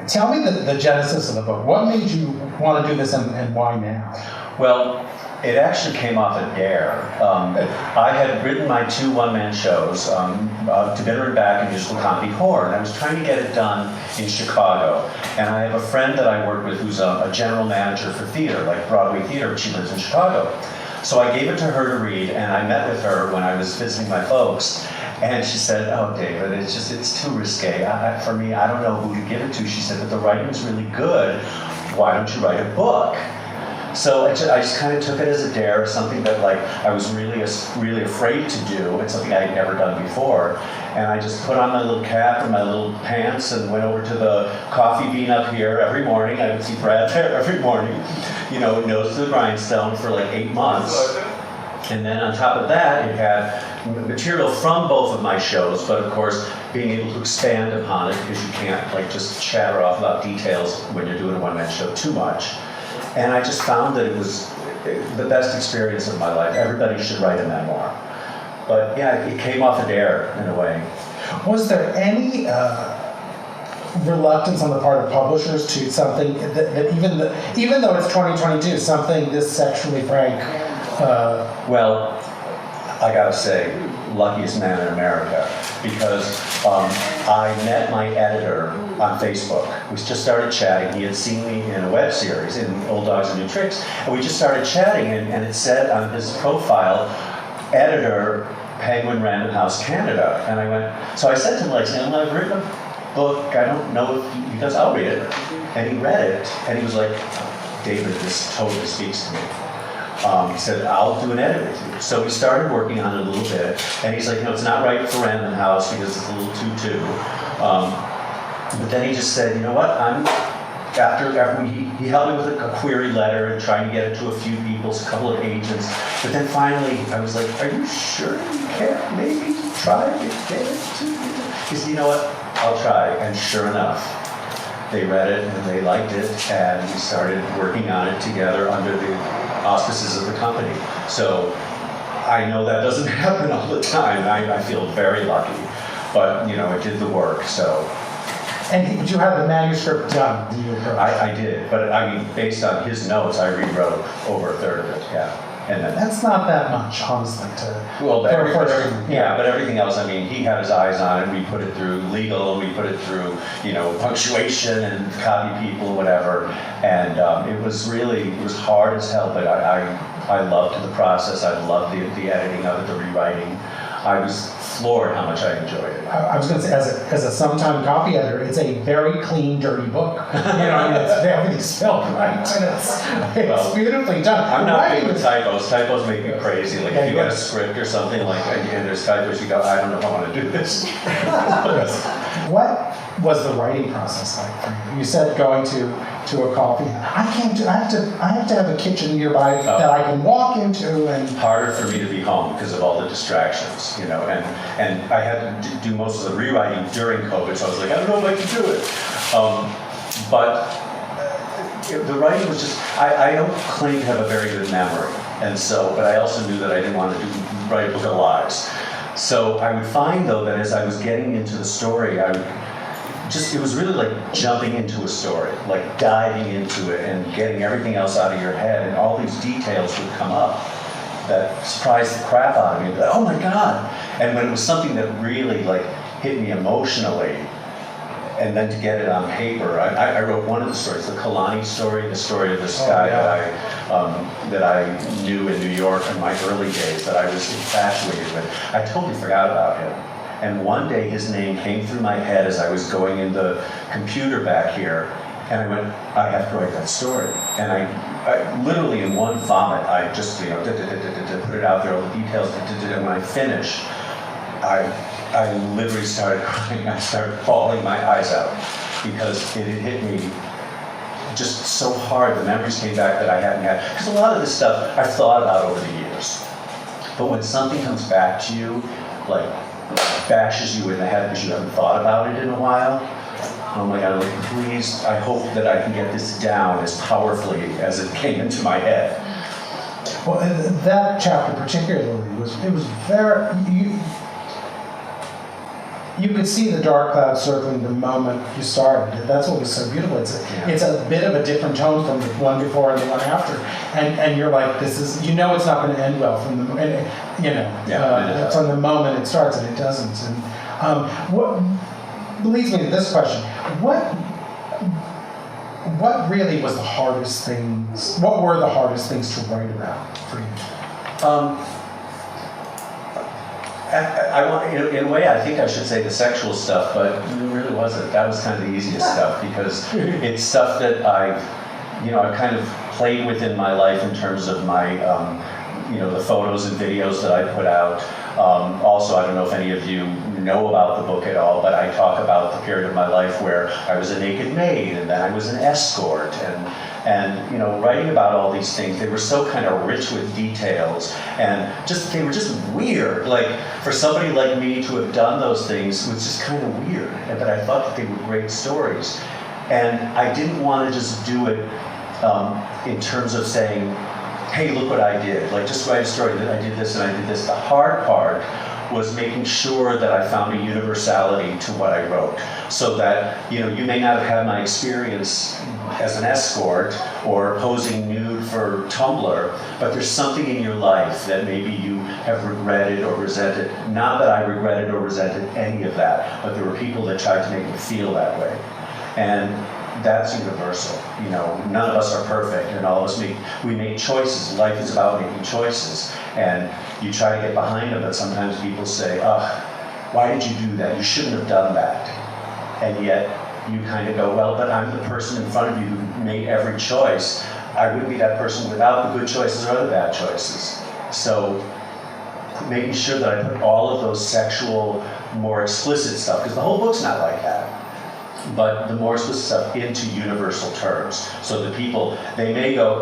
tell me the genesis of the book. What made you want to do this and why now? Well, it actually came off a dare. I had written my 2 one-man shows, To Bitter and Back and Musical Comedy Horror, and I was trying to get it done in Chicago. And I have a friend that I work with who's a general manager for theater, like Broadway theater, she lives in Chicago. So I gave it to her to read, and I met with her when I was visiting my folks, and she said, "Oh, David, it's too risque. For me, I don't know who to give it to." She said, "But the writing's really good. Why don't you write a book?" So I just kind of took it as a dare, something that like I was really afraid to do, and something I had never done before. And I just put on my little cap and my little pants and went over to the coffee bean up here every morning. I would see Brad there every morning, nose to the grindstone for like 8 months. And then on top of that, it had material from both of my shows, but of course, being able to expand upon it, because you can't like just chatter off about details when you're doing a one-man show too much. And I just found that it was the best experience of my life. Everybody should write a memoir. But yeah, it came off a dare in a way. Was there any reluctance on the part of publishers to something that even though it's 2022, something this sexually frank? Well, I gotta say, luckiest man in America, because I met my editor on Facebook. We just started chatting. He had seen me in a web series, in Old Dogs and New Tricks, and we just started chatting, and it said on his profile, editor, Penguin Random House Canada. And I went, so I said to him, like, I've written a book, I don't know if he does, I'll read it. And he read it, and he was like, David, this totally speaks to me. He said, I'll do an edit with you. So we started working on it a little bit, and he's like, it's not right for Random House because it's a little too. But then he just said, you know what, he helped me with a query letter and trying to get it to a few people, a couple of agents. But then finally, I was like, are you sure you can maybe try to get it to you? He said, you know what, I'll try. And sure enough, they read it and they liked it, and we started working on it together under the auspices of the company. So I know that doesn't happen all the time. I feel very lucky, but it did the work. So. And did you have the manuscript done? I did, but I mean, based on his notes, I rewrote over a third of it. Yeah. And then, that's not that much, honestly. But everything else, I mean, he had his eyes on it. We put it through legal, we put it through, punctuation and copy people, whatever. And it was hard as hell, but I loved the process. I loved the editing of it, the rewriting. I was floored how much I enjoyed it. I was going to say, as a sometime copy editor, it's a very clean, dirty book. Everything's spelled right, and it's beautifully done. I'm not good with typos. Typos make me crazy. Like if you get a script or something and there's typos, you go, I don't know if I want to do this. What was the writing process like for you? You said going to a coffee. I have to have a kitchen nearby that I can walk into. And harder for me to be home because of all the distractions, and I had to do most of the rewriting during COVID, so I was like, I don't know if I can do it. But the writing was just, I don't claim to have a very good memory, and so, but I also knew that I didn't want to write a book of lies. So I would find, though, that as I was getting into the story, it was really like jumping into a story, like diving into it and getting everything else out of your head, and all these details would come up that surprised the crap out of me. Like, oh my God. And when it was something that really like hit me emotionally, and then to get it on paper, I wrote one of the stories, the Kalani story, the story of this guy that I knew in New York in my early days that I was infatuated with. I totally forgot about him. And one day his name came through my head as I was going in the computer back here, and I went, I have to write that story. And I literally in one vomit, I just, put it out there, all the details, and when I finished, I literally started crying. I started bawling my eyes out because it had hit me just so hard. The memories came back that I hadn't had. Because a lot of this stuff I've thought about over the years. But when something comes back to you, like bashes you in the head because you haven't thought about it in a while, oh my God, like, please, I hope that I can get this down as powerfully as it came into my head. Well, that chapter particularly was very, you could see the dark cloud circling the moment you started. That's what was so beautiful. It's a bit of a different tone from the one before and the one after, and you're like, this is, you know, it's not going to end well from the, from the moment it starts, and it doesn't. And what leads me to this question: what really was the hardest things? What were the hardest things to write about for you? In a way, I think I should say the sexual stuff, but it really wasn't. That was kind of the easiest stuff, because it's stuff that I kind of played with in my life in terms of my, the photos and videos that I put out. Also, I don't know if any of you know about the book at all, but I talk about the period of my life where I was a naked maid, and then I was an escort, and writing about all these things, they were so kind of rich with details, and they were just weird. Like, for somebody like me to have done those things was just kind of weird, but I thought that they were great stories. And I didn't want to just do it in terms of saying, hey, look what I did. Like, just write a story that I did this and I did this. The hard part was making sure that I found a universality to what I wrote, so that, you may not have had my experience as an escort or posing nude for Tumblr, but there's something in your life that maybe you have regretted or resented. Not that I regretted or resented any of that, but there were people that tried to make me feel that way. And that's universal. None of us are perfect, and all of us make choices. Life is about making choices, and you try to get behind them, but sometimes people say, why did you do that? You shouldn't have done that. And yet you kind of go, well, but I'm the person in front of you who made every choice. I wouldn't be that person without the good choices or the bad choices. So making sure that I put all of those sexual, more explicit stuff, because the whole book's not like that, but the more explicit stuff into universal terms. So the people, they may go,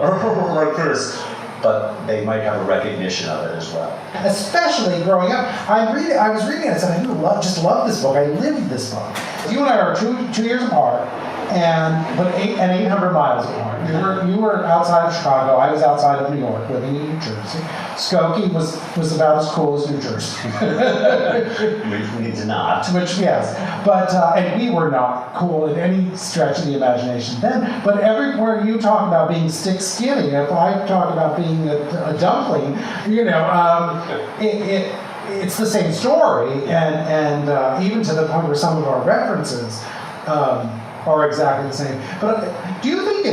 like this, but they might have a recognition of it as well. Especially growing up, I was reading it and said, I just love this book. I lived this book. You and I are two years apart, but 800 miles apart. You were outside of Chicago. I was outside of New York, living in New Jersey. Skokie was about as cool as New Jersey. Which means not. Which, yes. But, and we were not cool in any stretch of the imagination then. But everywhere you talk about being stick skinny, if I talk about being a dumpling, it's the same story. And even to the point where some of our references are exactly the same. But do you think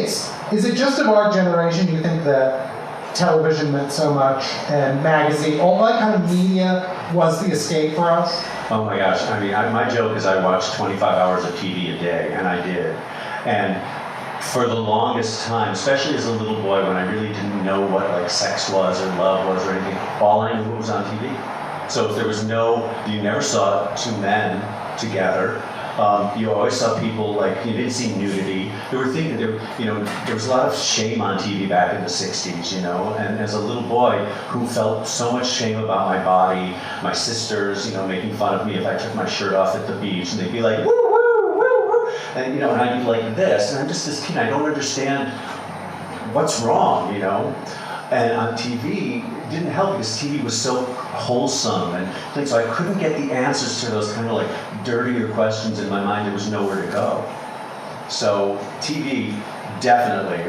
is it just of our generation, do you think that television meant so much, and magazine, all that kind of media was the escape for us? Oh my gosh, my joke is I watched 25 hours of TV a day, and I did. And for the longest time, especially as a little boy when I really didn't know what sex was or love was or anything, all I knew was on TV. So if there was you never saw two men together. You always saw people, you didn't see nudity. There was a lot of shame on TV back in the 60s, and as a little boy who felt so much shame about my body, my sisters, making fun of me if I took my shirt off at the beach, and they'd be like, woo, woo, woo, woo, and, and I'd be like this, and I'm just this kid, I don't understand what's wrong, And on TV, it didn't help because TV was so wholesome, and so I couldn't get the answers to those kind of dirtier questions in my mind. There was nowhere to go. So TV, definitely.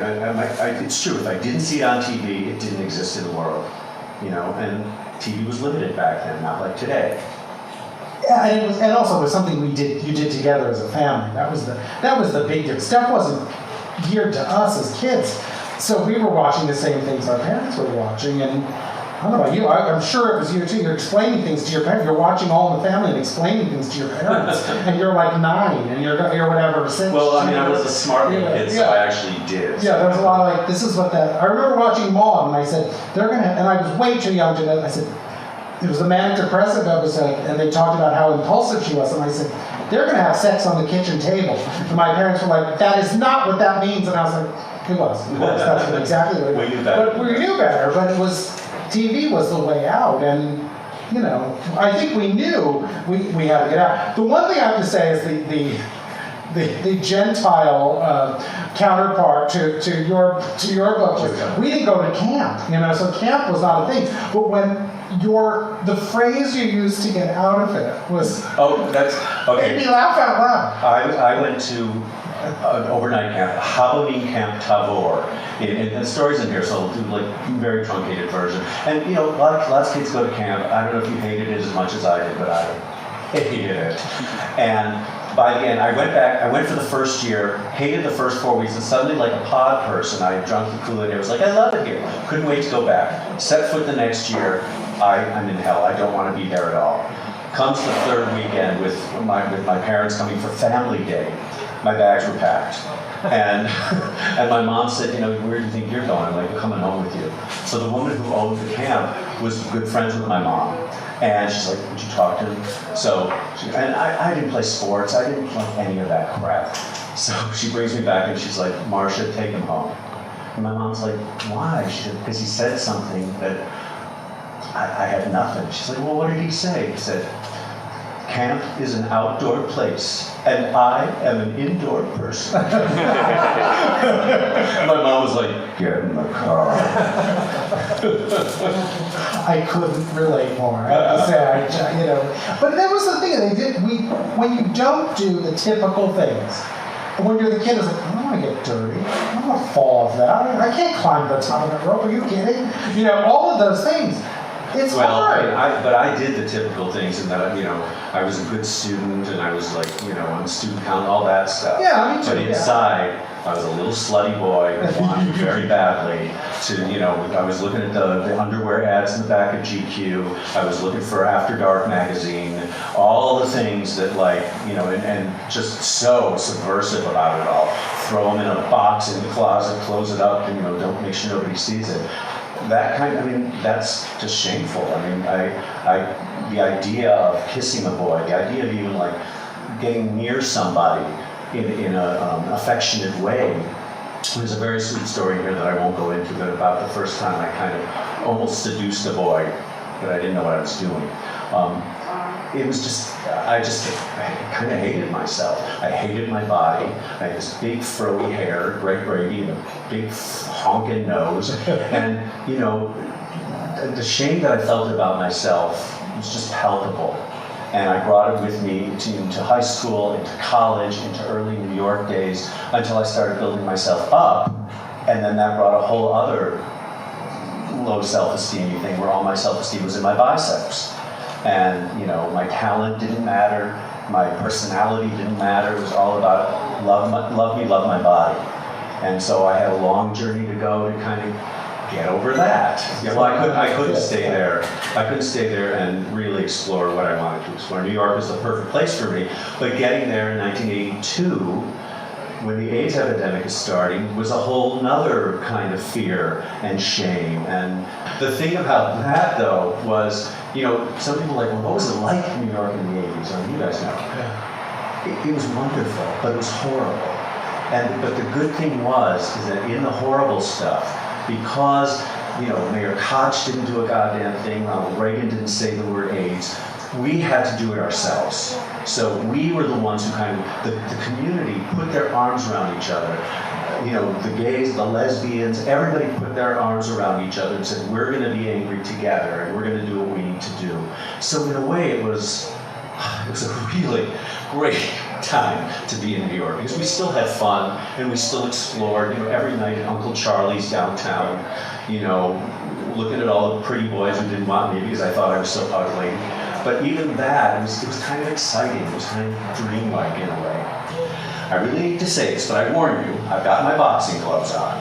It's true. If I didn't see it on TV, it didn't exist in the world. And TV was limited back then, not like today. Yeah, and also it was something you did together as a family. That was the big difference. Stuff wasn't geared to us as kids. So we were watching the same things our parents were watching, and I don't know about you, I'm sure it was you too. You're explaining things to your parents. You're watching All in the Family and explaining things to your parents, and you're 9, and you're whatever, 6. Well, I was a smart little kid, so I actually did. Yeah, there was a lot of this is what that. I remember watching Mom, and I said, and I was way too young to know. I said, it was a manic depressive episode, and they talked about how impulsive she was, and I said, they're going to have sex on the kitchen table. And my parents were like, that is not what that means, and I was like, it was. That's exactly what it was. We knew better. But we knew better, but TV was the way out, and, I think we knew we had to get out. The one thing I have to say is the Gentile counterpart to your book was, we didn't go to camp, so camp was not a thing. But when the phrase you used to get out of it was, that's okay. Made me laugh out loud. I went to an overnight camp, Habonim Camp Tavor. And the story's in here, so I'll do very truncated version. And lots of kids go to camp. I don't know if you hated it as much as I did, but I hated it. And by the end, I went for the first year, hated the first 4 weeks, and suddenly, like a pod person, I had drunk the Kool-Aid. I was like, I love it here. Couldn't wait to go back. Set foot the next year, I'm in hell. I don't want to be there at all. Comes the third weekend with my parents coming for family day. My bags were packed. And my mom said, where do you think you're going? I'm like, we're coming home with you. So the woman who owned the camp was good friends with my mom. And she's like, would you talk to him? So, I didn't play sports. I didn't play any of that crap. So she brings me back and she's like, Marcia, take him home. And my mom's like, why? She said, because he said something that I had nothing. She's like, well, what did he say? He said, camp is an outdoor place, and I am an indoor person. My mom was like, get in the car. I couldn't relate more. I have to say, But that was the thing. When you don't do the typical things, when you're the kid, it's like, I don't want to get dirty. I don't want to fall off that. I can't climb the top of that rope. Are you kidding? All of those things. It's hard. But I did the typical things in that, I was a good student and I was on the student count, all that stuff. Yeah, me too. But inside, I was a little slutty boy who wanted very badly I was looking at the underwear ads in the back of GQ. I was looking for After Dark magazine, all the things that and just so subversive about it all. Throw them in a box in the closet, close it up, and don't make sure nobody sees it. That that's just shameful. The idea of kissing a boy, the idea of even getting near somebody in a affectionate way. There's a very sweet story here that I won't go into, but about the first time I kind of almost seduced a boy, but I didn't know what I was doing. It was I kind of hated myself. I hated my body. I had this big furry hair, Greg Brady, and a big honking nose. And, the shame that I felt about myself was just palpable. And I brought it with me into high school, into college, into early New York days, until I started building myself up. And then that brought a whole other low self-esteem thing where all my self-esteem was in my biceps. And, my talent didn't matter, my personality didn't matter. It was all about love me, love my body. And so I had a long journey to go to kind of get over that. Well, I couldn't stay there. I couldn't stay there and really explore what I wanted to explore. New York was the perfect place for me. But getting there in 1982, when the AIDS epidemic is starting, was a whole nother kind of fear and shame. And the thing about that, though, was, some people are like, well, what was it like in New York in the 80s? You guys know. Yeah. It was wonderful, but it was horrible. But the good thing is that in the horrible stuff, because, Mayor Koch didn't do a goddamn thing, Ronald Reagan didn't say the word AIDS, we had to do it ourselves. So we were the ones who the community put their arms around each other. The gays, the lesbians, everybody put their arms around each other and said, we're going to be angry together and we're going to do what we need to do. So in a way, it was a really great time to be in New York because we still had fun and we still explored, every night at Uncle Charlie's downtown, looking at all the pretty boys who didn't want me because I thought I was so ugly. But even that, it was kind of exciting. It was kind of dreamlike in a way. I really hate to say this, but I warn you, I've got my boxing gloves on.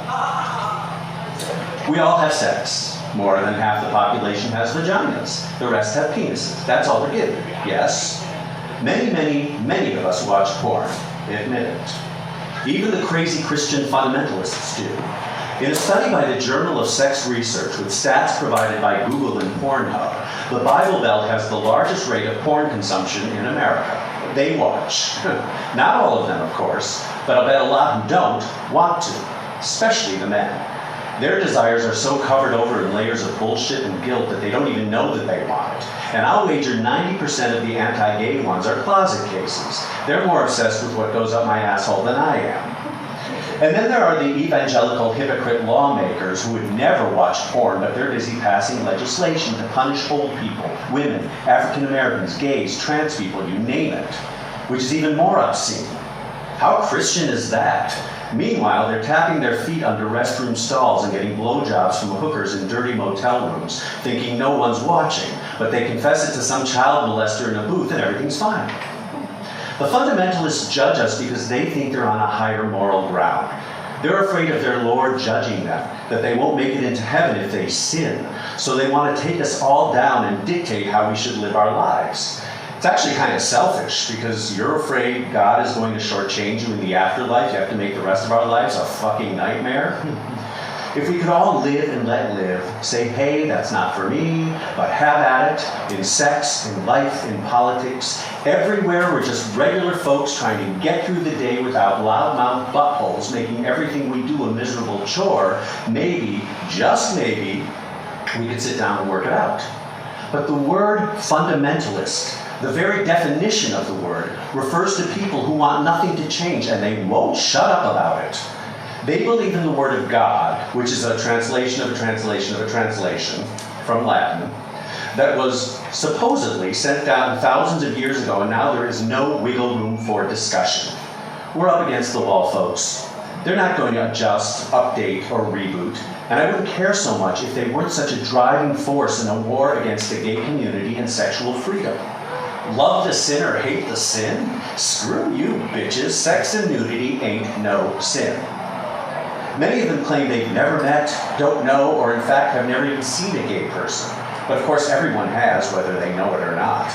We all have sex. More than half the population has vaginas. The rest have penises. That's all we're given. Yes? Many of us watch porn. Admit it. Even the crazy Christian fundamentalists do. In a study by the Journal of Sex Research with stats provided by Google and Pornhub, the Bible Belt has the largest rate of porn consumption in America. They watch. Not all of them, of course, but I'll bet a lot who don't want to, especially the men. Their desires are so covered over in layers of bullshit and guilt that they don't even know that they want it. And I'll wager 90% of the anti-gay ones are closet cases. They're more obsessed with what goes up my asshole than I am. And then there are the evangelical hypocrite lawmakers who would never watch porn, but they're busy passing legislation to punish old people, women, African Americans, gays, trans people, you name it, which is even more obscene. How Christian is that? Meanwhile, they're tapping their feet under restroom stalls and getting blowjobs from hookers in dirty motel rooms, thinking no one's watching, but they confess it to some child molester in a booth and everything's fine. The fundamentalists judge us because they think they're on a higher moral ground. They're afraid of their Lord judging them, that they won't make it into heaven if they sin. So they want to take us all down and dictate how we should live our lives. It's actually kind of selfish because you're afraid God is going to shortchange you in the afterlife. You have to make the rest of our lives a fucking nightmare. If we could all live and let live, say, hey, that's not for me, but have at it, in sex, in life, in politics, everywhere we're just regular folks trying to get through the day without loudmouth buttholes making everything we do a miserable chore, maybe, just maybe, we could sit down and work it out. But the word fundamentalist, the very definition of the word, refers to people who want nothing to change and they won't shut up about it. They believe in the Word of God, which is a translation of a translation of a translation from Latin, that was supposedly sent down thousands of years ago, and now there is no wiggle room for discussion. We're up against the wall, folks. They're not going to adjust, update, or reboot, and I wouldn't care so much if they weren't such a driving force in a war against the gay community and sexual freedom. Love the sin or hate the sin? Screw you, bitches. Sex and nudity ain't no sin. Many of them claim they've never met, don't know, or in fact have never even seen a gay person. But of course everyone has, whether they know it or not.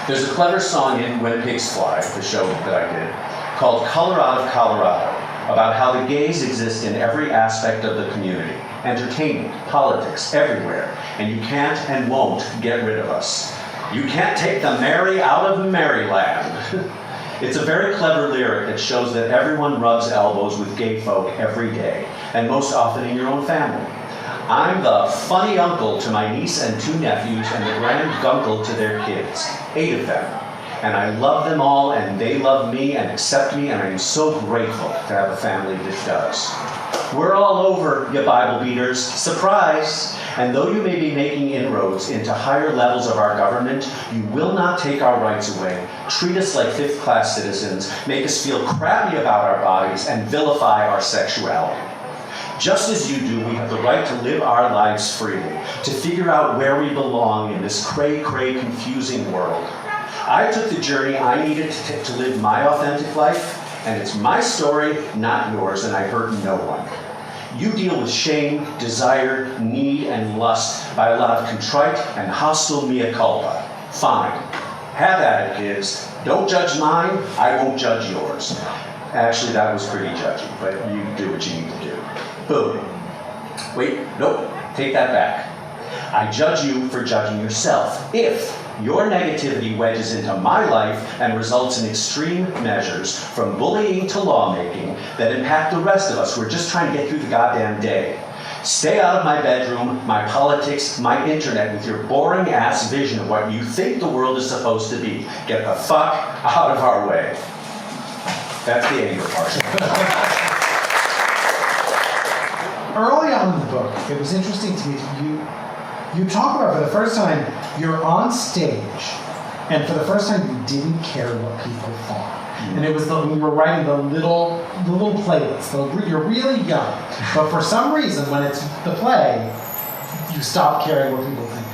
There's a clever song in When Pigs Fly, the show that I did, called Color Out of Colorado, about how the gays exist in every aspect of the community. Entertainment, politics, everywhere. And you can't and won't get rid of us. You can't take the Mary out of Maryland. It's a very clever lyric that shows that everyone rubs elbows with gay folk every day, and most often in your own family. I'm the funny uncle to my niece and 2 nephews and the grand gunkle to their kids, 8 of them. And I love them all, and they love me and accept me, and I am so grateful to have a family that does. We're all over, you Bible beaters. Surprise! And though you may be making inroads into higher levels of our government, you will not take our rights away, treat us like 5th-class citizens, make us feel crappy about our bodies, and vilify our sexuality. Just as you do, we have the right to live our lives freely, to figure out where we belong in this cray-cray confusing world. I took the journey I needed to live my authentic life, and it's my story, not yours, and I hurt no one. You deal with shame, desire, need, and lust by a lot of contrite and hostile mea culpa. Fine. Have at it, kids. Don't judge mine, I won't judge yours. Actually, that was pretty judgy, but you do what you need to do. Boom. Wait, nope, take that back. I judge you for judging yourself. If your negativity wedges into my life and results in extreme measures, from bullying to lawmaking, that impact the rest of us who are just trying to get through the goddamn day. Stay out of my bedroom, my politics, my internet with your boring ass vision of what you think the world is supposed to be. Get the fuck out of our way. That's the anger part. Early on in the book, it was interesting to me, you talk about for the first time, you're on stage, and for the first time you didn't care what people thought. And it was when you were writing the little playlist. You're really young, but for some reason when it's the play, you stop caring what people think.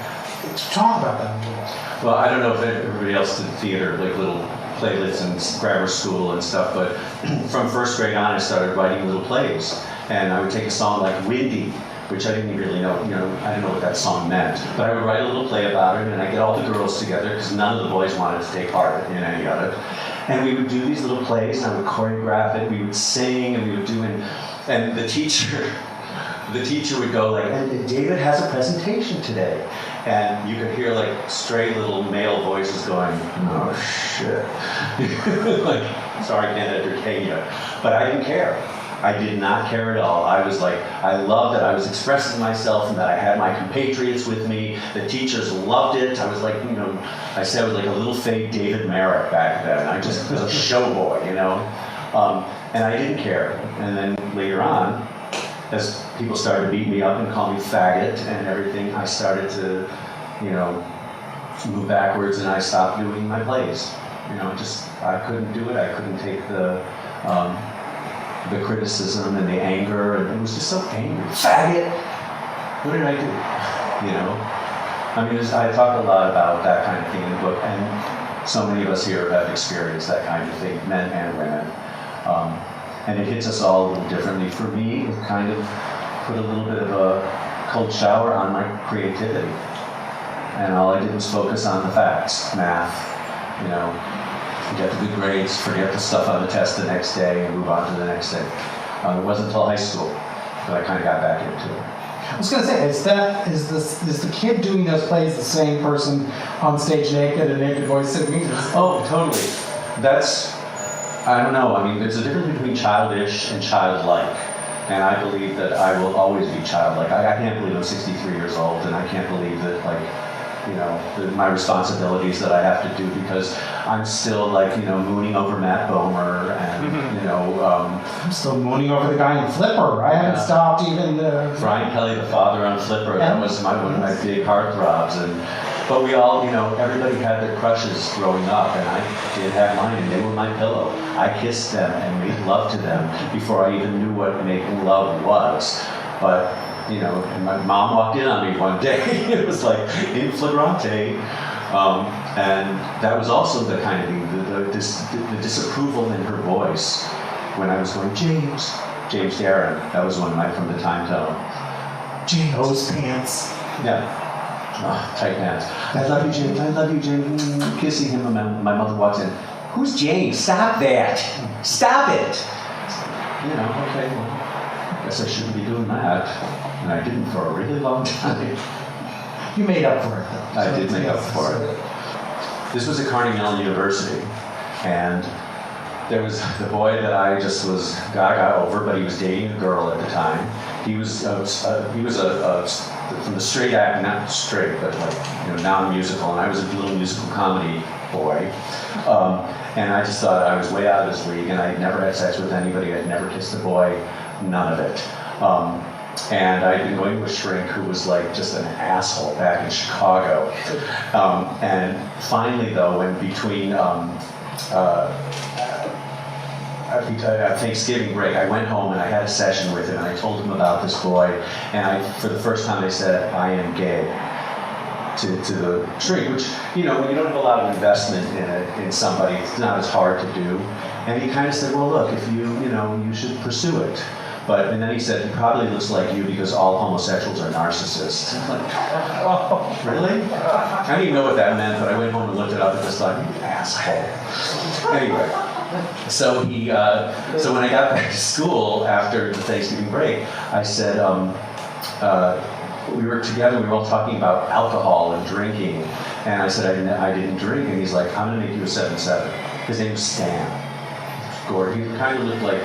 Talk about that a little. Well, I don't know if everybody else did theater, like little playlists in grammar school and stuff, but from 1st grade on I started writing little plays. And I would take a song like Windy, which I didn't really know, I didn't know what that song meant. But I would write a little play about it, and I'd get all the girls together, because none of the boys wanted to take part in any of it. And we would do these little plays, and I would choreograph it, we would sing, and we would do it. And the teacher would go like, and David has a presentation today. And you could hear like stray little male voices going, oh shit. Like, sorry, I can't entertain you. But I didn't care. I did not care at all. I was like, I loved that I was expressing myself and that I had my compatriots with me. The teachers loved it. I was like, you know, I said I was like a little fake David Merrick back then. I just was a show boy, you know. And I didn't care. And then later on, as people started to beat me up and call me faggot and everything, I started to, you know, move backwards, and I stopped doing my plays. You know, I couldn't do it. I couldn't take the criticism and the anger, and it was just so angry. Faggot! What did I do? You know? I mean, I talk a lot about that kind of thing in the book, and so many of us here have experienced that kind of thing, men and women. And it hits us all a little differently. For me, it kind of put a little bit of a cold shower on my creativity. And all I did was focus on the facts, math, you know, get the good grades, forget the stuff on the test the next day, and move on to the next day. It wasn't until high school that I kind of got back into it. I was going to say, is the kid doing those plays the same person on stage naked and naked voice singing? Oh, totally. That's, I don't know. I mean, there's a difference between childish and childlike. And I believe that I will always be childlike. I can't believe I'm 63 years old, and I can't believe that, like, you know, my responsibilities that I have to do, because I'm still, like, you know, mooning over Matt Bomer and, you know... I'm still mooning over the guy in Flipper. I haven't stopped even... Brian Kelly, the father on Flipper, that was one of my big heartthrobs. But we all, you know, everybody had their crushes growing up, and I did have mine, and they were my pillow. I kissed them and made love to them before I even knew what making love was. But, you know, and my mom walked in on me one day. It was like in flagrante. And that was also the kind of thing, the disapproval in her voice when I was going, James Darren. That was one of my, from the time tone. James. Those pants. Yeah. Oh, tight pants. I love you, James. I love you, James. Kissing him, and my mother walks in. Who's James? Stop that. Stop it. You know, okay, well, I guess I shouldn't be doing that. And I didn't for a really long time. You made up for it, though. I did make up for it. This was at Carnegie Mellon University, and there was the boy that I just was gaga over, but he was dating a girl at the time. He was from the straight act, not straight, but like, you know, non-musical, and I was a little musical comedy boy. And I just thought I was way out of his league, and I'd never had sex with anybody, I'd never kissed a boy, none of it. And I'd been going to a shrink who was like just an asshole back in Chicago. And finally, though, when between Thanksgiving break, I went home and I had a session with him, and I told him about this boy, and for the first time I said, I am gay, to the shrink, which, you know, when you don't have a lot of investment in somebody, it's not as hard to do. And he kind of said, well, look, if you know, you should pursue it. And then he said, he probably looks like you because all homosexuals are narcissists. I'm like, oh, really? I didn't even know what that meant, but I went home and looked it up and just thought, you asshole. Anyway, so when I got back to school after the Thanksgiving break, I said, we were together, we were all talking about alcohol and drinking, and I said I didn't drink, and he's like, I'm gonna make you a 7-7. His name was Stan. Gordon. He kind of looked like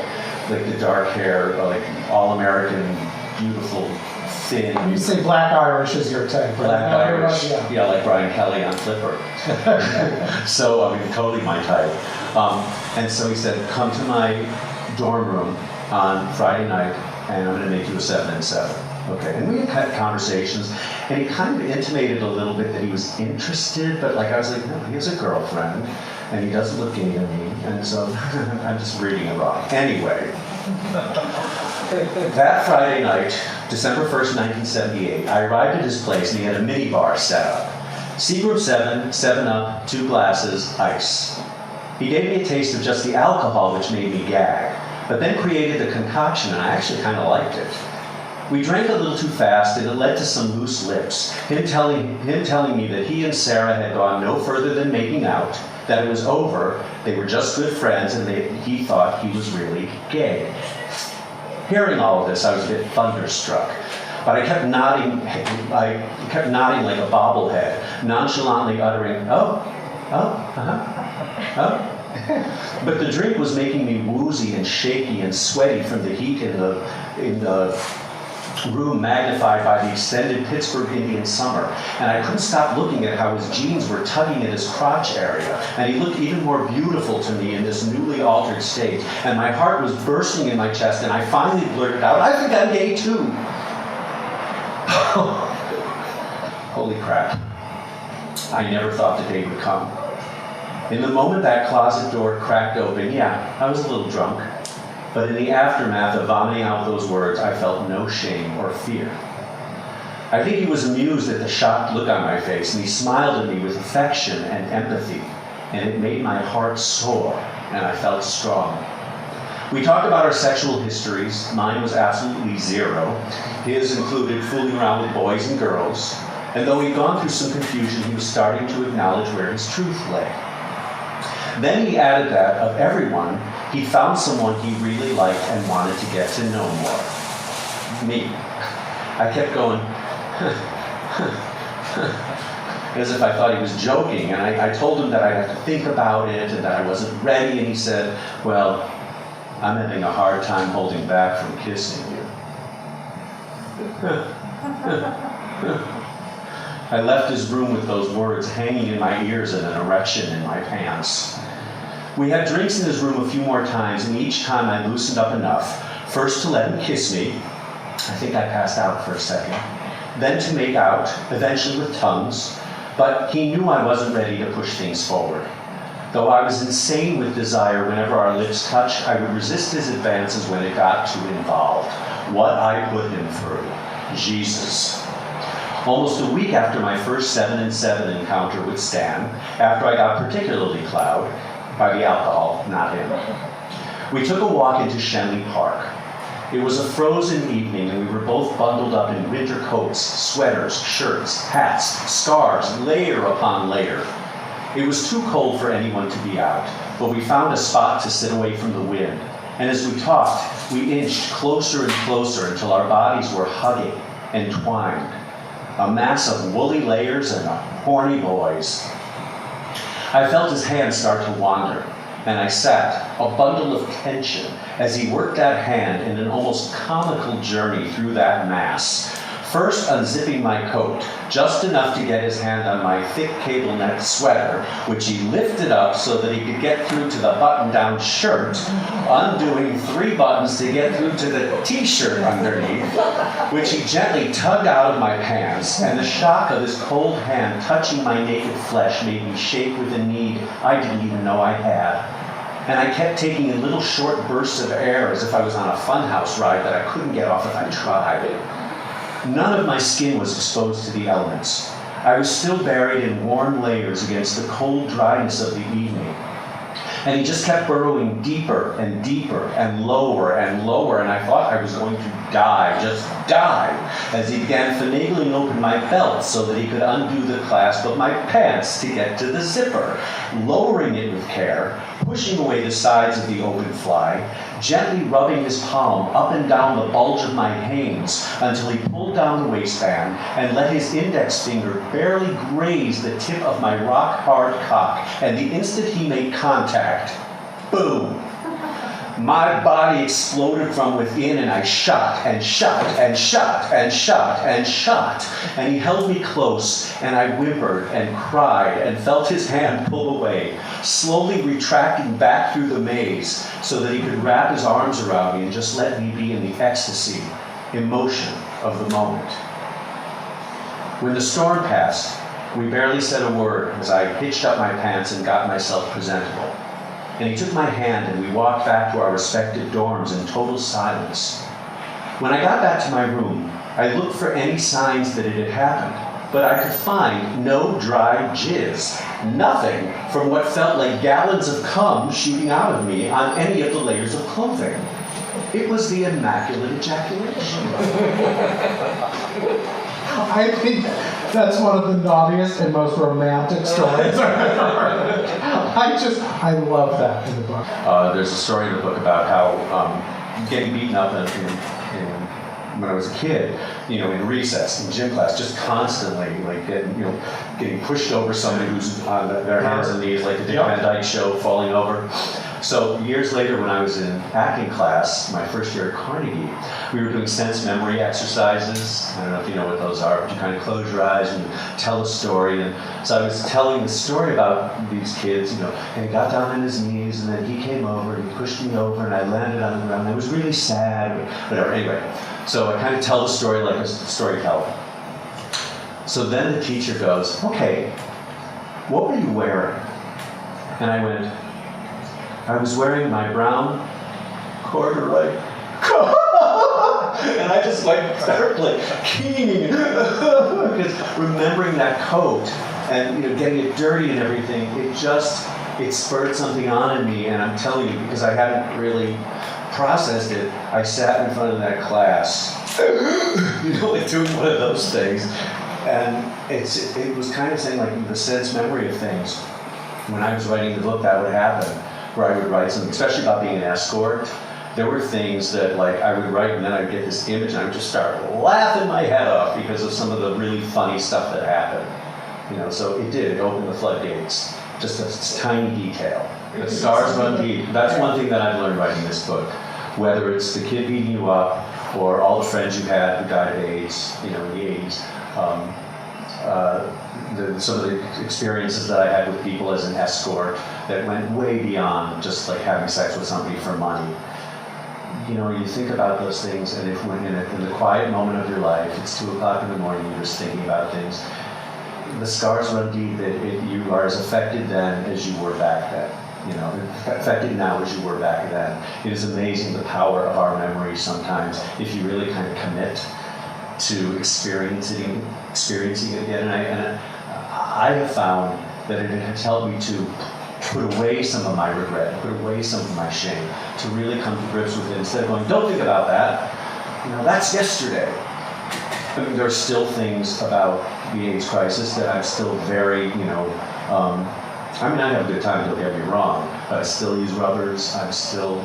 the dark hair, like all-American, beautiful, thin. You say black Irish is your type. Black Irish, yeah, like Brian Kelly on Flipper. So, I mean, totally my type. And so he said, come to my dorm room on Friday night, and I'm going to make you a 7-7. Okay, and we had conversations, and he kind of intimated a little bit that he was interested, but like I was like, no, he has a girlfriend, and he doesn't look gay to me, and so I'm just reading it wrong. Anyway, that Friday night, December 1st, 1978, I arrived at his place, and he had a mini bar set up. Seagroup 7, 7-Up, 2 glasses, ice. He gave me a taste of just the alcohol, which made me gag, but then created the concoction, and I actually kind of liked it. We drank a little too fast, and it led to some loose lips. Him telling me that he and Sarah had gone no further than making out, that it was over, they were just good friends, and he thought he was really gay. Hearing all of this, I was a bit thunderstruck, but I kept nodding like a bobblehead, nonchalantly uttering, oh, But the drink was making me woozy and shaky and sweaty from the heat in the room, magnified by the extended Pittsburgh Indian summer. And I couldn't stop looking at how his jeans were tugging at his crotch area. And he looked even more beautiful to me in this newly altered state. And my heart was bursting in my chest, and I finally blurted out, "I think I'm gay too." Holy crap. I never thought the day would come. In the moment that closet door cracked open, yeah, I was a little drunk. But in the aftermath of vomiting out those words, I felt no shame or fear. I think he was amused at the shocked look on my face, and he smiled at me with affection and empathy, and it made my heart soar, and I felt strong. We talked about our sexual histories. Mine was absolutely zero. His included fooling around with boys and girls, and though he'd gone through some confusion, he was starting to acknowledge where his truth lay. Then he added that, of everyone, he found someone he really liked and wanted to get to know more. Me. I kept going, as if I thought he was joking, and I told him that I'd have to think about it and that I wasn't ready, and he said, "Well, I'm having a hard time holding back from kissing you." I left his room with those words hanging in my ears and an erection in my pants. We had drinks in his room a few more times, and each time I loosened up enough, first to let him kiss me, I think I passed out for a second, then to make out, eventually with tongues, but he knew I wasn't ready to push things forward. Though I was insane with desire whenever our lips touched, I would resist his advances when it got too involved. What I put him through. Jesus. Almost a week after my first 7-and-7 encounter with Stan, after I got particularly plowed by the alcohol, not him, we took a walk into Shenley Park. It was a frozen evening, and we were both bundled up in winter coats, sweaters, shirts, hats, scarves, layer upon layer. It was too cold for anyone to be out, but we found a spot to sit away from the wind. And as we talked, we inched closer and closer until our bodies were hugging, entwined. A mass of woolly layers and horny boys. I felt his hand start to wander, and I sat, a bundle of tension, as he worked that hand in an almost comical journey through that mass. First unzipping my coat, just enough to get his hand on my thick cable-neck sweater, which he lifted up so that he could get through to the button-down shirt, undoing 3 buttons to get through to the t-shirt underneath, which he gently tugged out of my pants, and the shock of his cold hand touching my naked flesh made me shake with a need I didn't even know I had. And I kept taking in little short bursts of air as if I was on a funhouse ride that I couldn't get off if I tried. None of my skin was exposed to the elements. I was still buried in warm layers against the cold dryness of the evening. And he just kept burrowing deeper and deeper and lower, and I thought I was going to die, just die, as he began finagling open my belt so that he could undo the clasp of my pants to get to the zipper, lowering it with care, pushing away the sides of the open fly, gently rubbing his palm up and down the bulge of my Hanes until he pulled down the waistband and let his index finger barely graze the tip of my rock-hard cock, and the instant he made contact, boom! My body exploded from within, and I shot and shot and shot and shot and shot. And he held me close, and I whimpered and cried and felt his hand pull away, slowly retracting back through the maze so that he could wrap his arms around me and just let me be in the ecstasy, emotion of the moment. When the storm passed, we barely said a word as I hitched up my pants and got myself presentable. And he took my hand and we walked back to our respective dorms in total silence. When I got back to my room, I looked for any signs that it had happened, but I could find no dry jizz, nothing from what felt like gallons of cum shooting out of me on any of the layers of clothing. It was the immaculate ejaculation. I think that's one of the naughtiest and most romantic stories I've ever heard. I love that in the book. There's a story in the book about how getting beaten up in when I was a kid, in recess, in gym class, just constantly like getting pushed over somebody who's on their hands and knees, like the Dick Van Dyke Show, falling over. So years later, when I was in acting class, my first year at Carnegie, we were doing sense memory exercises. I don't know if you know what those are, but you kind of close your eyes and tell a story. And so I was telling the story about these kids, and he got down on his knees, and then he came over, and he pushed me over, and I landed on the ground. I was really sad, whatever. Anyway, so I kind of tell the story like a storyteller. So then the teacher goes, "Okay, what were you wearing?" And I went, "I was wearing my brown corduroy coat." And I just started keening because remembering that coat and getting it dirty and everything, it spurred something on in me. And I'm telling you, because I hadn't really processed it, I sat in front of that class, doing one of those things, and it was kind of saying the sense memory of things. When I was writing the book, that would happen, where I would write something, especially about being an escort. There were things that I would write, and then I'd get this image, and I would just start laughing my head off because of some of the really funny stuff that happened. So it opened the floodgates. Just a tiny detail. The stars run deep. That's one thing that I've learned writing this book. Whether it's the kid beating you up, or all the friends you had who died of AIDS, in the 80s. Some of the experiences that I had with people as an escort that went way beyond just having sex with somebody for money. You think about those things, and if when in the quiet moment of your life, it's 2 o'clock in the morning, you're just thinking about things, the scars run deep. You are as affected then as you were back then. Affected now as you were back then. It is amazing the power of our memories sometimes, if you really kind of commit to experiencing it again. And I have found that it has helped me to put away some of my regret, put away some of my shame, to really come to grips with it instead of going, "Don't think about that. That's yesterday." I mean, there are still things about the AIDS crisis that I'm still very, I have a good time, don't get me wrong, but I still use rubbers. I'm still,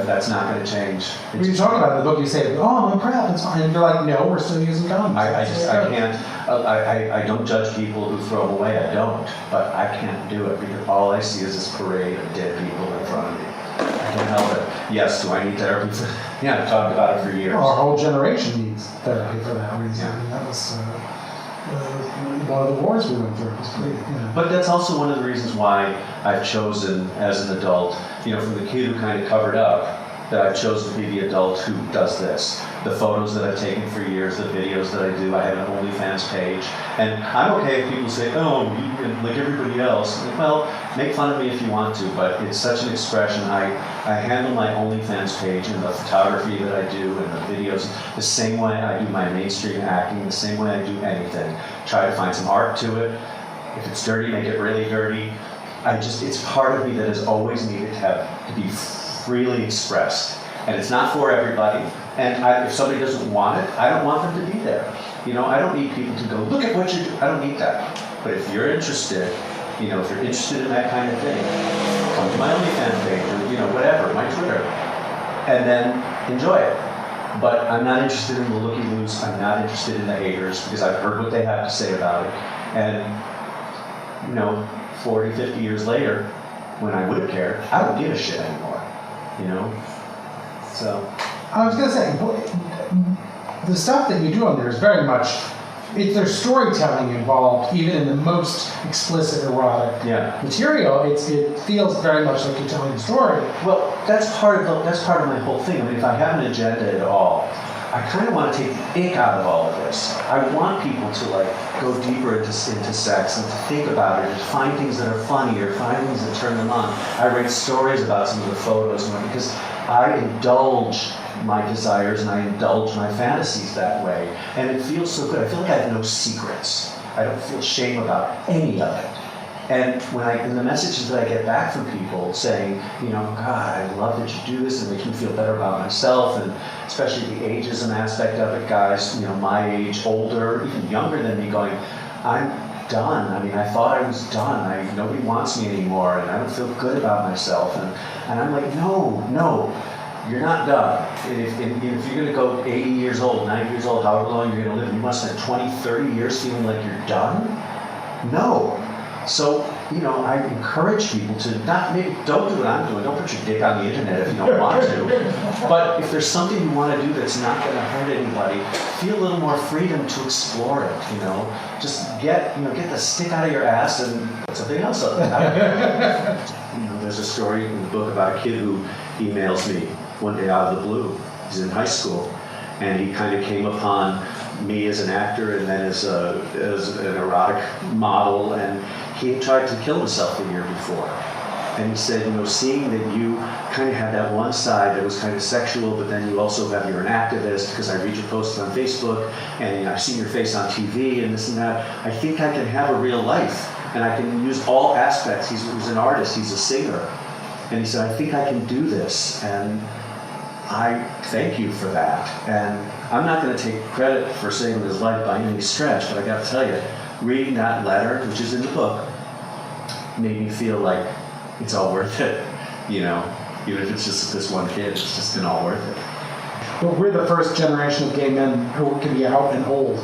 that's not going to change. When you talk about it in the book, you say, "Oh, I'm crap, it's fine." And you're like, "No, we're still using condoms." I can't, I don't judge people who throw them away. I don't, but I can't do it because all I see is this parade of dead people in front of me. I can't help it. Yes, do I need therapy for that? Yeah, I've talked about it for years. Our whole generation needs therapy for that reason. Yeah. I mean, that was one of the wars we went through. But that's also one of the reasons why I've chosen, as an adult, from the kid who kind of covered up, that I've chosen to be the adult who does this. The photos that I've taken for years, the videos that I do. I have an OnlyFans page. And I'm okay if people say, "Oh, you like everybody else." Well, make fun of me if you want to, but it's such an expression. I handle my OnlyFans page and the photography that I do and the videos the same way I do my mainstream acting, the same way I do anything. Try to find some art to it. If it's dirty, make it really dirty. It's part of me that has always needed to be freely expressed. And it's not for everybody. And if somebody doesn't want it, I don't want them to be there. I don't need people to go, "Look at what you do." I don't need that. But if you're interested, if you're interested in that kind of thing, come to my OnlyFans page or, whatever, my Twitter, and then enjoy it. But I'm not interested in the looky-loos. I'm not interested in the haters because I've heard what they have to say about it. And, 40, 50 years later, when I would have cared, I don't give a shit anymore, So. I was going to say, the stuff that you do on there is very much, there's storytelling involved, even in the most explicit erotic material. It feels very much like you're telling a story. Well, that's part of my whole thing. I mean, if I have an agenda at all, I kind of want to take the ick out of all of this. I want people to go deeper into sex and to think about it and find things that are funny or find things that turn them on. I write stories about some of the photos because I indulge my desires and I indulge my fantasies that way. And it feels so good. I feel like I have no secrets. I don't feel shame about any of it. And in the messages that I get back from people saying, "God, I love that you do this, it makes me feel better about myself," and especially the ageism aspect of it, guys, my age, older, even younger than me, going, "I'm done. I mean, I thought I was done. Nobody wants me anymore, and I don't feel good about myself." And I'm like, no. you're not done. And if you're going to go 80 years old, 90 years old, however long you're going to live, you must spend 20, 30 years feeling like you're done? No. So, I encourage people to don't do what I'm doing. Don't put your dick on the internet if you don't want to. But if there's something you want to do that's not going to hurt anybody, feel a little more freedom to explore it, Just get the stick out of your ass and put something else up there. There's a story in the book about a kid who emails me one day out of the blue. He's in high school, and he kind of came upon me as an actor and then as an erotic model, and he had tried to kill himself the year before. And he said, seeing that you kind of had that one side that was kind of sexual, but then you also you're an activist, because I read your posts on Facebook, and I've seen your face on TV and this and that. I think I can have a real life, and I can use all aspects. He's an artist, he's a singer. And he said, I think I can do this, and I thank you for that. And I'm not going to take credit for saving his life by any stretch, but I got to tell you, reading that letter, which is in the book, made me feel like it's all worth it. Even if it's just this one kid, it's just been all worth it. But we're the first generation of gay men who can be out and old.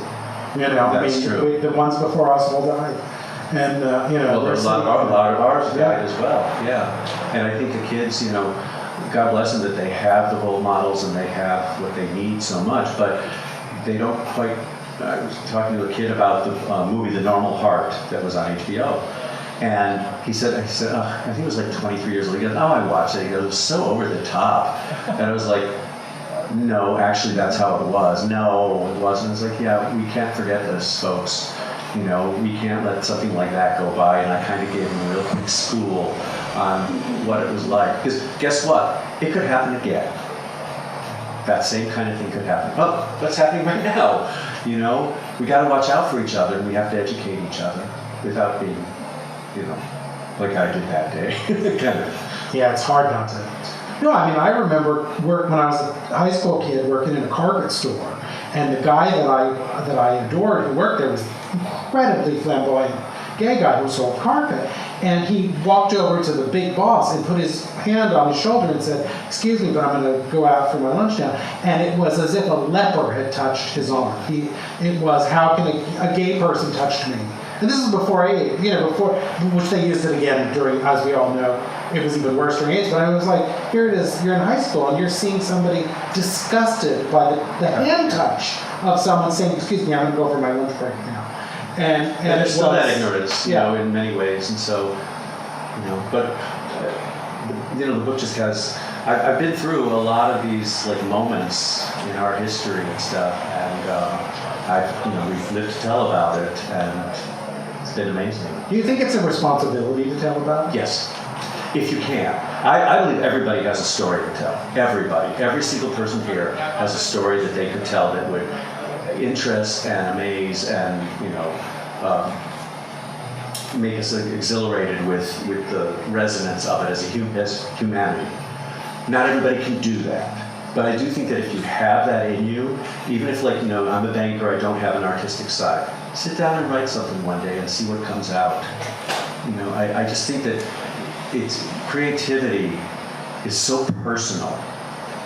That's true. The ones before us will die. And, well, there's a lot of ours died as well, yeah. And I think the kids, God bless them that they have the role models and they have what they need so much, but they don't quite. I was talking to a kid about the movie The Normal Heart that was on HBO, and he said, I think it was like 23 years old. He goes, I watched it. He goes, it was so over the top. And I was like, no, actually that's how it was. No, it wasn't. It's like, yeah, we can't forget this, folks. We can't let something like that go by. And I kind of gave him a real quick school on what it was like. Because guess what? It could happen again. That same kind of thing could happen. Oh, that's happening right now. We got to watch out for each other, and we have to educate each other without being, like I did that day. Kind of. Yeah, it's hard not to. I remember when I was a high school kid working in a carpet store, and the guy that I adored who worked there was incredibly flamboyant gay guy who sold carpet, and he walked over to the big boss and put his hand on his shoulder and said, "Excuse me, but I'm going to go out for my lunch now." And it was as if a leper had touched his arm. It was, how can a gay person touch me? And this is before AIDS, which they used it again during, as we all know, it was even worse during AIDS. But I was like, here it is, you're in high school and you're seeing somebody disgusted by the hand touch of someone saying, "Excuse me, I'm going to go for my lunch break now." And there's still that ignorance, in many ways. And so, but the book just has, I've been through a lot of these moments in our history and stuff, and we've lived to tell about it, and it's been amazing. Do you think it's a responsibility to tell about it? Yes, if you can. I believe everybody has a story to tell. Everybody, every single person here has a story that they could tell that would interest and amaze and make us exhilarated with the resonance of it as humanity. Not everybody can do that, but I do think that if you have that in you, even if I'm a banker, I don't have an artistic side, sit down and write something one day and see what comes out. I just think that creativity is so personal,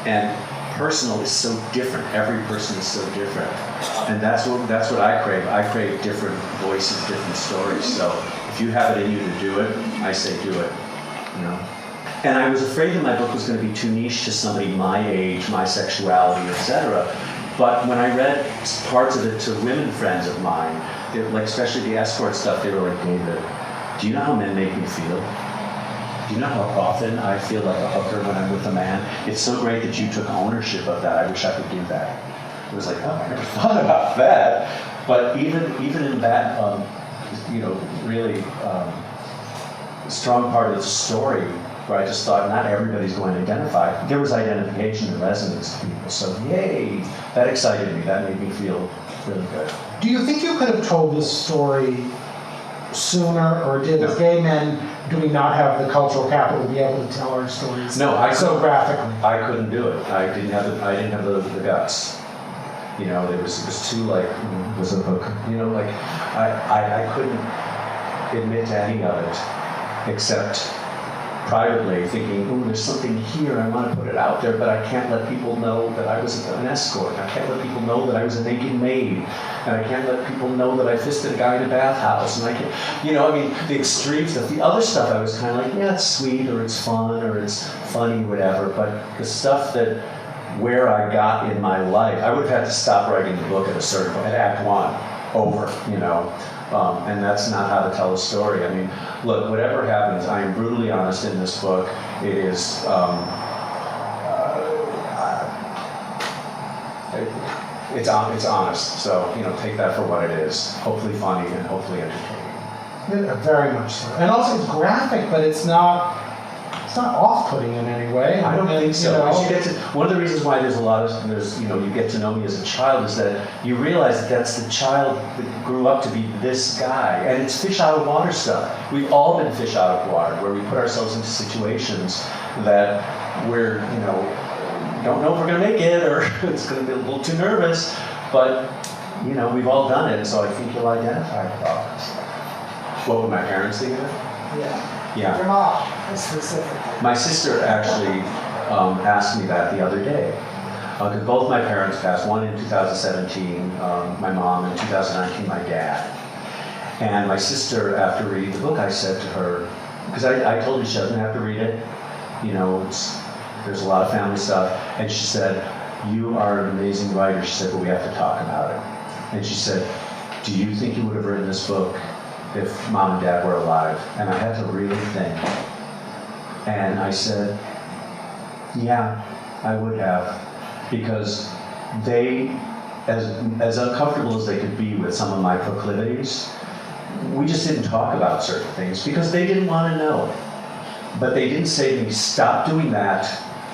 and personal is so different. Every person is so different, and that's what I crave. I crave different voices, different stories. So if you have it in you to do it, I say do it. And I was afraid that my book was going to be too niche to somebody my age, my sexuality, etc. But when I read parts of it to women friends of mine, especially the Escort stuff, they were like, "David, do you know how men make me feel? Do you know how often I feel like a hooker when I'm with a man? It's so great that you took ownership of that. I wish I could do that." It was like, oh, I never thought about that. But even in that, really strong part of the story, where I just thought not everybody's going to identify. There was identification and resonance to people. So yay, that excited me. That made me feel really good. Do you think you could have told this story sooner, or did as gay men, do we not have the cultural capital to be able to tell our stories so graphically? I couldn't do it. I didn't have the guts. It was too was a book. I couldn't admit to any of it except privately, thinking, "Ooh, there's something here. I want to put it out there, but I can't let people know that I was an escort. I can't let people know that I was a naked maid, and I can't let people know that I fisted a guy in a bathhouse." And I can't, the extremes. The other stuff, I was kind of like, yeah, it's sweet, or it's fun, or it's funny, whatever. But the stuff that where I got in my life, I would have had to stop writing the book at a certain point, at Act 1, over, and that's not how to tell a story. I mean, look, whatever happens, I am brutally honest in this book. It is, it's honest, so, take that for what it is. Hopefully funny and hopefully entertaining. Yeah, very much so. And also it's graphic, but it's not off-putting in any way. I don't think so. One of the reasons why you get to know me as a child is that you realize that that's the child that grew up to be this guy. And it's fish out of water stuff. We've all been fish out of water, where we put ourselves into situations that we're, don't know if we're going to make it, or it's going to be a little too nervous. But, we've all done it, so I think you'll identify with all this. What would my parents think of it? Yeah. Your mom, specifically. My sister actually asked me that the other day. Because both my parents passed, one in 2017, my mom, in 2019, my dad. And my sister, after reading the book, I said to her, because I told her she doesn't have to read it, there's a lot of family stuff, and she said, "You are an amazing writer," she said, "but we have to talk about it." And she said, "Do you think you would have written this book if Mom and Dad were alive?" And I had to really think. And I said, yeah, I would have. Because they, as uncomfortable as they could be with some of my proclivities, we just didn't talk about certain things because they didn't want to know. But they didn't say to me, "Stop doing that."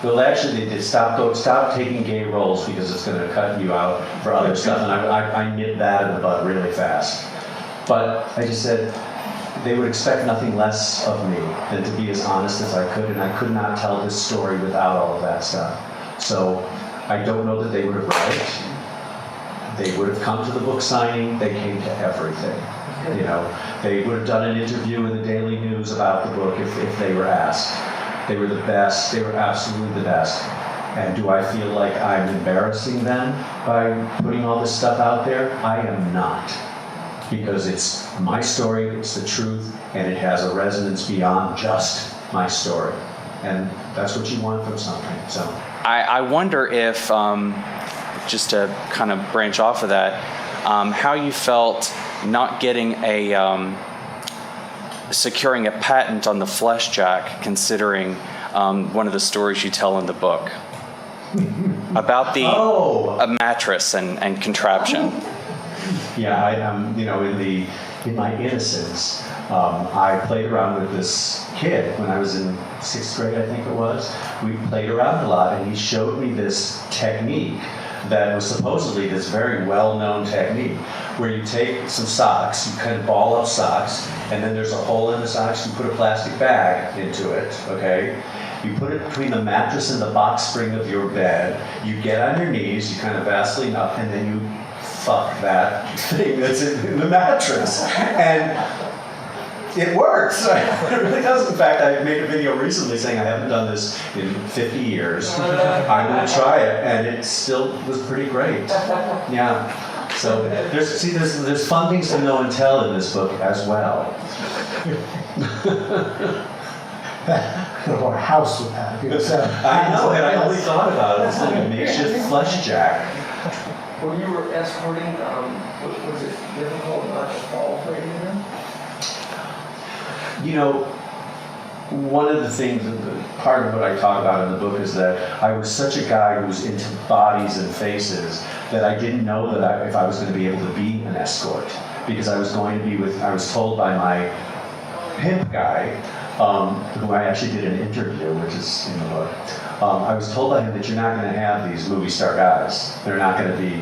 Well, actually, they did. Stop taking gay roles because it's going to cut you out for other stuff. And I nipped that in the bud really fast. But I just said, they would expect nothing less of me than to be as honest as I could, and I could not tell this story without all of that stuff. So I don't know that they would have read it. They would have come to the book signing. They came to everything. They would have done an interview in the Daily News about the book if they were asked. They were the best. They were absolutely the best. And do I feel like I'm embarrassing them by putting all this stuff out there? I am not. Because it's my story, it's the truth, and it has a resonance beyond just my story. And that's what you want from something. So I wonder if, just to kind of branch off of that, how you felt not getting securing a patent on the flesh jack, considering one of the stories you tell in the book about a mattress and contraption. Yeah, in my innocence, I played around with this kid when I was in 6th grade, I think it was. We played around a lot, and he showed me this technique that was supposedly this very well-known technique, where you take some socks, you kind of ball up socks, and then there's a hole in the socks, you put a plastic bag into it, okay? You put it between the mattress and the box spring of your bed, you get on your knees, you kind of Vaseline up, and then you fuck that thing that's in the mattress. And it works. It really does. In fact, I made a video recently saying I haven't done this in 50 years. I'm going to try it, and it still was pretty great. Yeah. So there's fun things to know and tell in this book as well. A house with that. I know, and I only thought about it. It's like a makeshift flesh jack. When you were escorting, was it difficult not to fall for anything? One of the things, part of what I talk about in the book is that I was such a guy who was into bodies and faces that I didn't know that if I was going to be able to be an escort, because I was going to be I was told by my pimp guy, who I actually did an interview, which is in the book. I was told by him that you're not going to have these movie star guys. They're not going to be,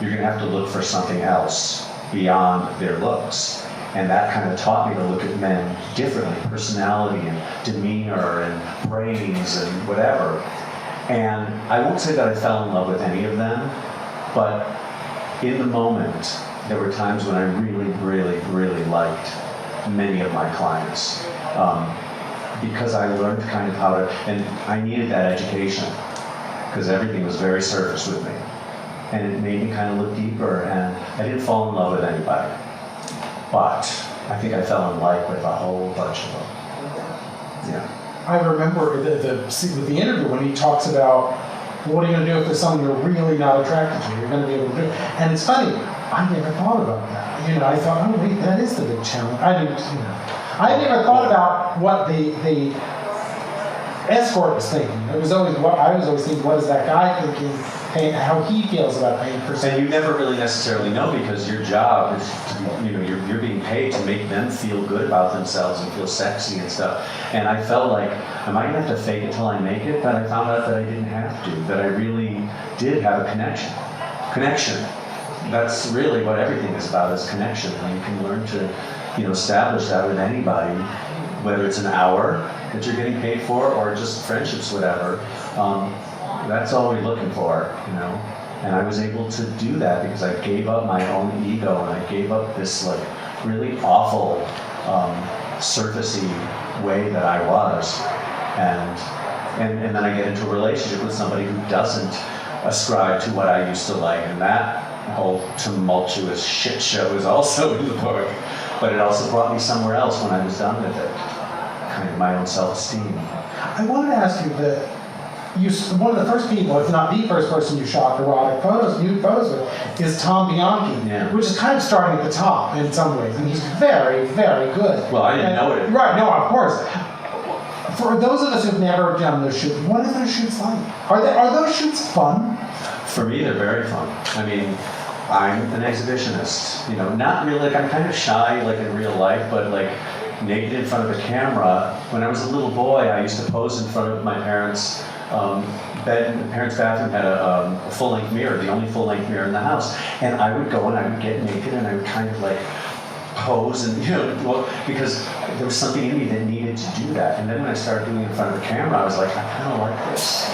you're going to have to look for something else beyond their looks. And that kind of taught me to look at men differently, personality and demeanor and brains and whatever. And I won't say that I fell in love with any of them, but in the moment, there were times when I really, really, really liked many of my clients. because I learned kind of how to, and I needed that education because everything was very surface with me. And it made me kind of look deeper, and I didn't fall in love with anybody. But I think I fell in love with a whole bunch of them. Yeah. I remember with the interview when he talks about, what are you going to do if there's someone you're really not attracted to? You're going to be able to do it. And it's funny, I never thought about that. I thought, oh wait, that is the big challenge. I never thought about what the Escort was thinking. It was always what I was always thinking. What is that guy thinking? How he feels about paying for something. And you never really necessarily know because your job is to be, you're being paid to make them feel good about themselves and feel sexy and stuff. And I felt like I might have to fake it till I make it, but I found out that I didn't have to. That I really did have a connection. Connection. That's really what everything is about, is connection. And you can learn to, establish that with anybody, whether it's an hour that you're getting paid for or just friendships, whatever. That's all we're looking for, And I was able to do that because I gave up my own ego and I gave up this really awful, surfacey way that I was. And then I get into a relationship with somebody who doesn't ascribe to what I used to like, and that whole tumultuous shit show is also in the book. But it also brought me somewhere else when I was done with it. Kind of my own self-esteem. I wanted to ask you that one of the first people, if not the first person you shot erotic photos, nude photos with, is Tom Bianchi, which is kind of starting at the top in some ways, and he's very, very good. Well, I didn't know it. Right, no, of course. For those of us who've never done those shoots, what are those shoots like? Are those shoots fun? For me, they're very fun. I mean, I'm an exhibitionist. Not really. I'm kind of shy, in real life, but naked in front of a camera. When I was a little boy, I used to pose in front of my parents' bed. The parents' bathroom had a full-length mirror, the only full-length mirror in the house. And I would go and I would get naked and I would kind of pose and, because there was something in me that needed to do that. And then when I started doing it in front of the camera, I was like, I kind of like this.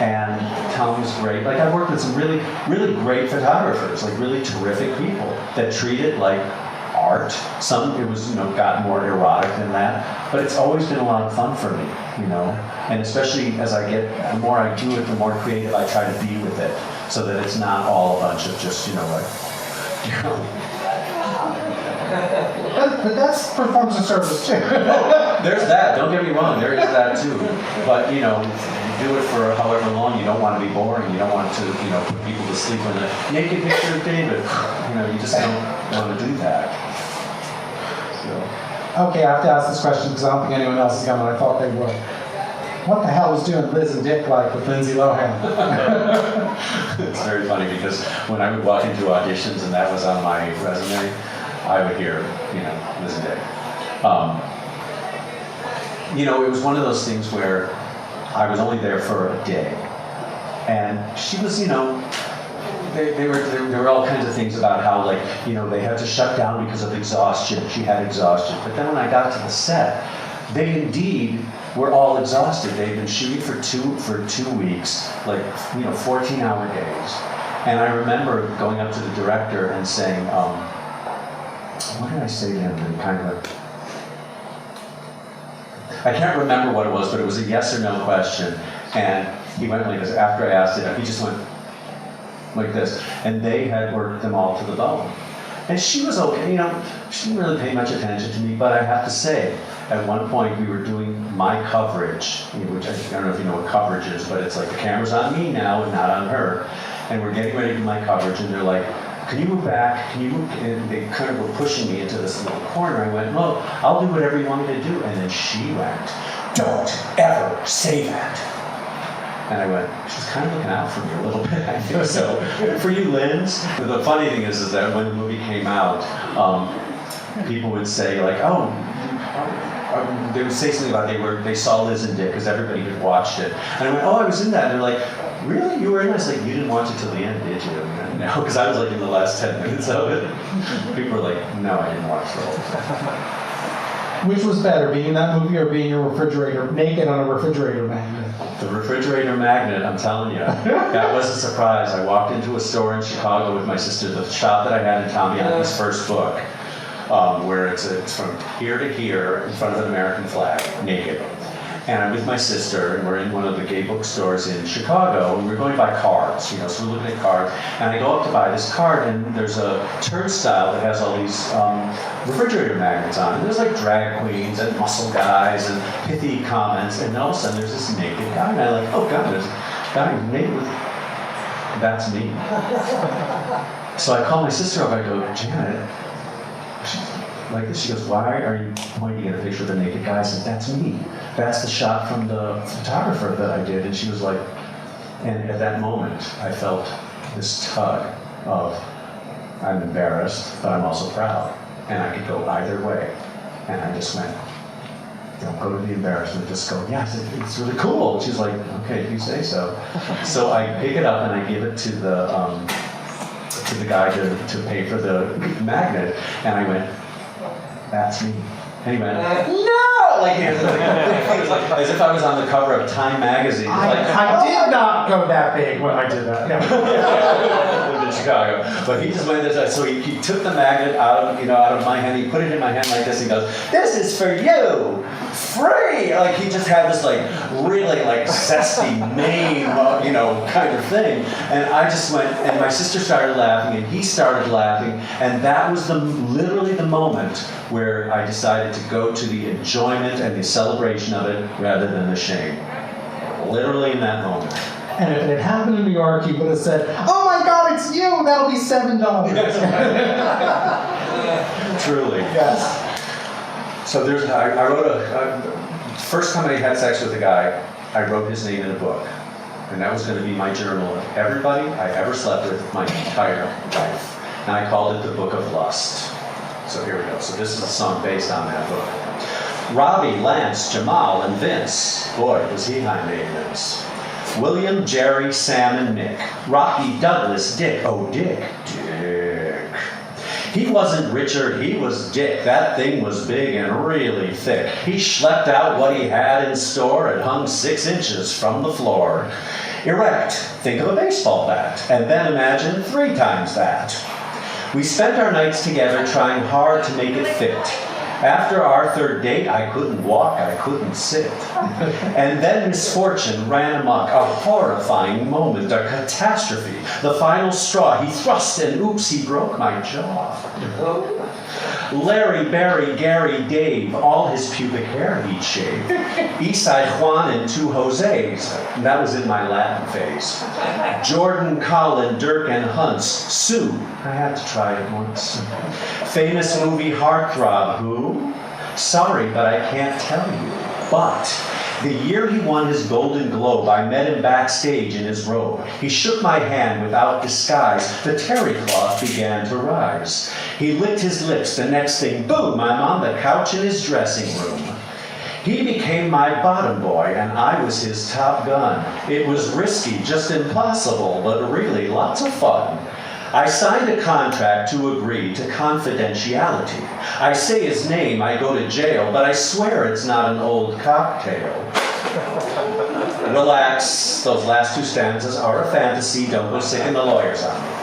And Tom was great. I've worked with some really, really great photographers, really terrific people that treat it like art. Some, it was, got more erotic than that. But it's always been a lot of fun for me, And especially as the more I do it, the more creative I try to be with it. So that it's not all a bunch of just, But that's performance of service too. There's that. Don't get me wrong. There is that too. But you do it for however long. You don't want to be boring. You don't want to put people to sleep with a naked picture of David. You just don't want to do that. So. Okay, I have to ask this question because I don't think anyone else has got one. I thought they would. What the hell was doing Liz and Dick with Lindsay Lohan? It's very funny because when I would walk into auditions and that was on my resume, I would hear, Liz and Dick. It was one of those things where I was only there for a day. And she was, there were all kinds of things about how, they had to shut down because of exhaustion. She had exhaustion. But then when I got to the set, they indeed were all exhausted. They'd been shooting for 2 weeks, 14-hour days. And I remember going up to the director and saying, what did I say to him? And I can't remember what it was, but it was a yes or no question. And he went like this. After I asked it, he just went like this. And they had worked them all to the bone. And she was okay, she didn't really pay much attention to me, but I have to say, at one point we were doing my coverage, which I don't know if you know what coverage is, but it's the camera's on me now and not on her. And we're getting ready to do my coverage, and they're like, can you move back? Can you move? And they kind of were pushing me into this little corner. I went, well, I'll do whatever you want me to do. And then she went, don't ever say that. And I went, she's kind of looking out for me a little bit, I think so. For you, Linz, the funny thing is that when the movie came out, people would say they would say something about they saw Liz and Dick because everybody had watched it. And I went, oh, I was in that. And they're like, really? You were in it? I was like, you didn't watch it till the end, did you? No, because I was in the last 10 minutes of it. People were like, no, I didn't watch the whole thing. Which was better, being in that movie or being a refrigerator, naked on a refrigerator magnet? The refrigerator magnet, I'm telling you, that was a surprise. I walked into a store in Chicago with my sister, the shop that I had in Tom Bianchi's first book. where it's from here to here in front of an American flag, naked. And I'm with my sister, and we're in one of the gay bookstores in Chicago, and we're going to buy cards, you know, so we're looking at cards. And I go up to buy this card, and there's a turnstile that has all these refrigerator magnets on it. There's like drag queens and muscle guys and pithy comments, and then all of a sudden there's this naked guy, and I'm like, oh God, there's a guy naked with, that's me. So I call my sister up, I go, Janet, like this, she goes, why are you pointing at a picture of a naked guy? I said, that's me. That's the shot from the photographer that I did. And she was like, and at that moment, I felt this tug of, I'm embarrassed, but I'm also proud. And I could go either way. And I just went, don't go to the embarrassment, just go, yeah, it's really cool. She's like, okay, if you say so. So I pick it up and I give it to the guy to pay for the magnet. And I went, that's me. And he went, no! Like, as if I was on the cover of Time magazine. I did not go that big when I did that. I lived in Chicago. But he just went this, so he took the magnet out of my hand, he put it in my hand like this, and he goes, this is for you! Free! Like, he just had this, like, really, like, zesty name, kind of thing. And I just went, and my sister started laughing, and he started laughing, and that was literally the moment where I decided to go to the enjoyment and the celebration of it rather than the shame. Literally in that moment. And if it had happened in New York, you would have said, oh my God, it's you! That'll be $7. Truly. Yes. So I wrote first time I had sex with a guy, I wrote his name in a book. And that was going to be my journal of everybody I ever slept with my entire life. And I called it the Book of Lust. So here we go. So this is a song based on that book. Robbie, Lance, Jamal, and Vince. Boy, was he high maintenance. William, Jerry, Sam, and Nick. Rocky, Douglas, Dick. Oh, Dick. He wasn't Richard, he was Dick. That thing was big and really thick. He schlepped out what he had in store and hung 6 inches from the floor. Erect, think of a baseball bat, and then imagine 3 times that. We spent our nights together trying hard to make it fit. After our 3rd date, I couldn't walk, I couldn't sit. And then misfortune ran amok, a horrifying moment, a catastrophe. The final straw, he thrust and oops, he broke my jaw. Larry, Barry, Gary, Dave, all his pubic hair he'd shaved. Eastside Juan and 2 Jose's, that was in my Latin phase. Jordan, Colin, Dirk, and Hunts. Sue, I had to try it once. Famous movie heartthrob, who? Sorry, but I can't tell you. But the year he won his Golden Globe, I met him backstage in his robe. He shook my hand without disguise. The terry cloth began to rise. He licked his lips. The next thing, boom, I'm on the couch in his dressing room. He became my bottom boy, and I was his top gun. It was risky, just impossible, but really lots of fun. I signed a contract to agree to confidentiality. I say his name, I go to jail, but I swear it's not an old cocktail. Relax, those last 2 stanzas are a fantasy, don't go sicking the lawyers on me.